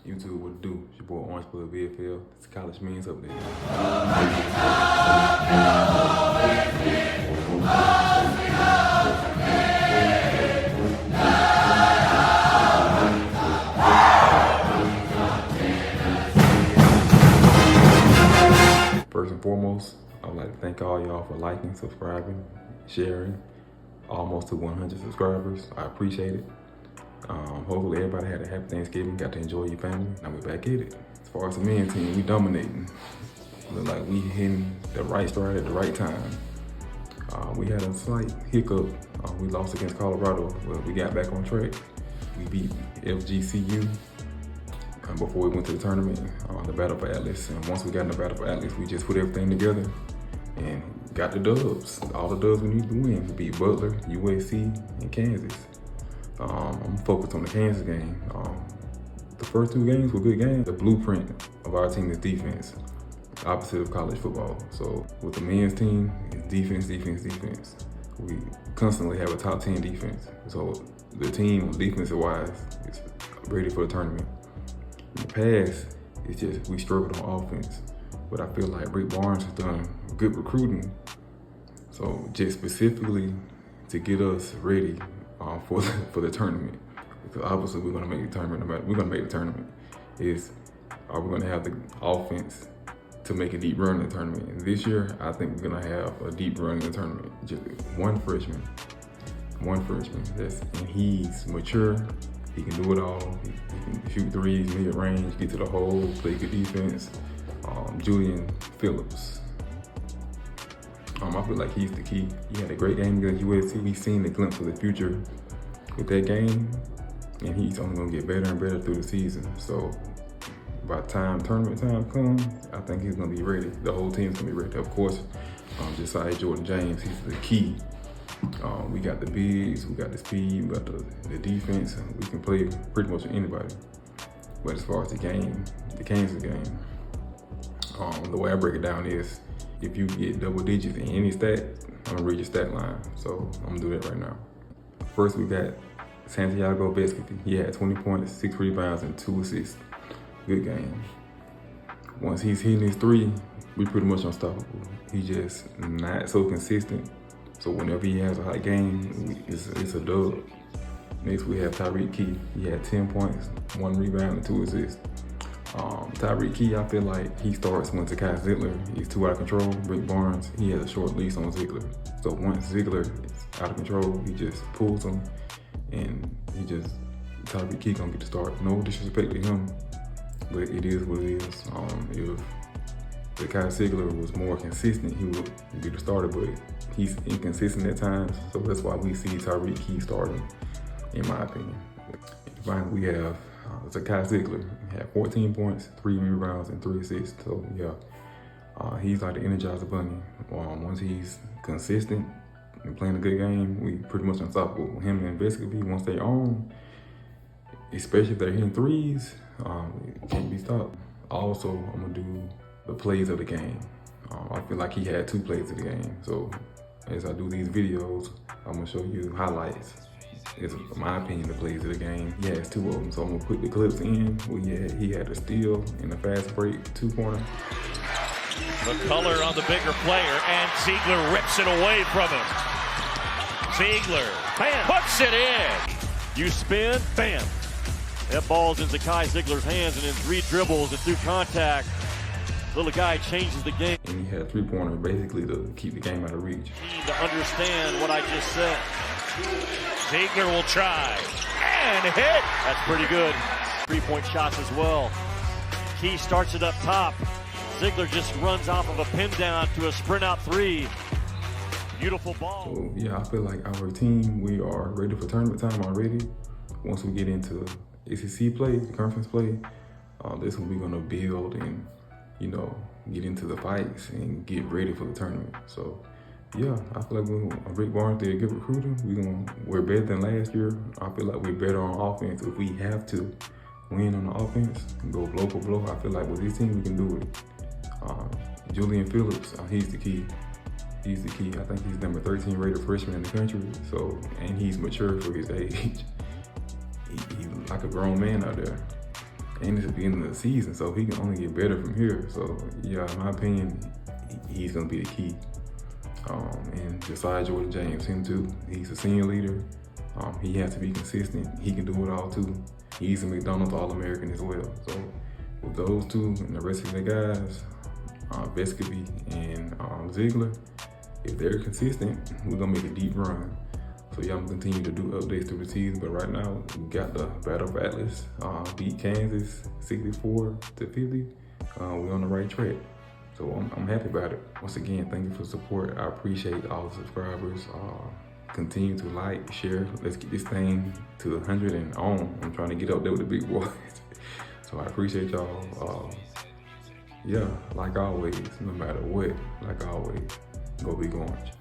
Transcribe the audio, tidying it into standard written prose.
YouTube, what it do? It's your boy Orange Blood VFL. It's College Men's Update. First and foremost, I would like to thank all y'all for liking, subscribing, sharing. Almost to 100 subscribers. I appreciate it. Hopefully everybody had a happy Thanksgiving, got to enjoy your family. Now we're back at it. As far as the men's team, we dominating. Look like we hitting the right stride at the right time. We had a slight hiccup. We lost against Colorado, but we got back on track. We beat FGCU before we went to the tournament, the Battle for Atlas. And once we got in the Battle for Atlas, we just put everything together and got the dubs. All the dubs we need to win. We beat Butler, USC, and Kansas. I'm focused on the Kansas game. The first two games were good games. The blueprint of our team is defense, opposite of college football. So with the men's team, it's defense, defense, defense. We constantly have a top 10 defense. So the team, defensive-wise, is ready for the tournament. In the past, it's just we struggled on offense. But I feel like Rick Barnes has done good recruiting. So just specifically to get us ready for the tournament, because obviously we're gonna make the tournament. No matter, we're gonna make the tournament. Are we gonna have the offense to make a deep run in the tournament? And this year, I think we're gonna have a deep run in the tournament. Just one freshman. And he's mature. He can do it all. He can shoot threes, mid-range, get to the hole, play good defense. Julian Phillips. I feel like he's the key. He had a great game against USC. We've seen the glimpse of the future with that game, and he's only gonna get better and better through the season. So by the time tournament time comes, I think he's gonna be ready. The whole team's gonna be ready. Of course, Josiah Jordan James, he's the key. We got the bigs, we got the speed, we got the defense, and we can play pretty much with anybody. But as far as the game, the Kansas game, the way I break it down is, if you get double digits in any stat, I'm gonna read your stat line. So I'm gonna do that right now. First, we got Santiago Vescovi. He had 20 points, 6 rebounds, and 2 assists. Good game. Once he's hitting his three, we pretty much unstoppable. He's just not so consistent. So whenever he has a hot game, it's a dub. Next, we have Tyreek Key. He had 10 points, 1 rebound, and 2 assists. Tyreek Key, I feel like he starts when Zakai Ziegler is too out of control. Rick Barnes, he has a short leash on Ziegler. So once Ziegler is out of control, he just pulls him, and Tyreek Key gonna get the start. No disrespect to him, but it is what it is. If Zakai Ziegler was more consistent, he would be the starter, but he's inconsistent at times. So that's why we see Tyreek Key starting, in my opinion. And finally, we have Zakai Ziegler. He had 14 points, 3 rebounds, and 3 assists. So yeah, he's like the Energizer Bunny. Once he's consistent and playing a good game, we pretty much unstoppable. Him and Vescovi, once they're on, especially if they're hitting threes, can't be stopped. Also, I'm gonna do the plays of the game. I feel like he had 2 plays of the game. So as I do these videos, I'm gonna show you highlights. It's, in my opinion, the plays of the game. He has 2 of them, so I'm gonna put the clips in. He had a steal in a fast break, 2-pointer. The color on the bigger player, and Ziegler rips it away from him. Ziegler, bam, puts it in. You spin, bam. That ball's in Zakai Ziegler's hands, and in 3 dribbles and through contact, little guy changes the game. And he had a 3-pointer basically to keep the game out of reach. To understand what I just said. Ziegler will try and hit. That's pretty good. 3-point shots as well. Key starts it up top. Ziegler just runs off of a pin down to a sprint out 3. Beautiful ball. So yeah, I feel like our team, we are ready for tournament time already. Once we get into ACC play, conference play, this is when we're gonna build and, get into the fights and get ready for the tournament. So yeah, I feel like Rick Barnes did a good recruiting. We're better than last year. I feel like we're better on offense. If we have to win on the offense and go blow for blow, I feel like with this team we can do it. Julian Phillips, he's the key. He's the key. I think he's number 13 rated freshman in the country. So, and he's mature for his age. He's like a grown man out there. and it's the beginning of the season, so he can only get better from here. So yeah, in my opinion, he's gonna be the key. And besides Jordan James, him too. He's a senior leader. He has to be consistent. He can do it all too. He's a McDonald's All-American as well. So with those two and the rest of the guys, Vescovi and Ziegler, if they're consistent, we're gonna make a deep run. So yeah, I'm gonna continue to do updates through the season, but right now we got the Battle of Atlas, beat Kansas 64-50. We're on the right track. So I'm happy about it. Once again, thank you for the support. I appreciate all the subscribers. Continue to like, share. Let's get this thing to 100 and on. I'm trying to get up there with the big boys. So I appreciate y'all. Yeah, like always, no matter what, like always, go Big Orange.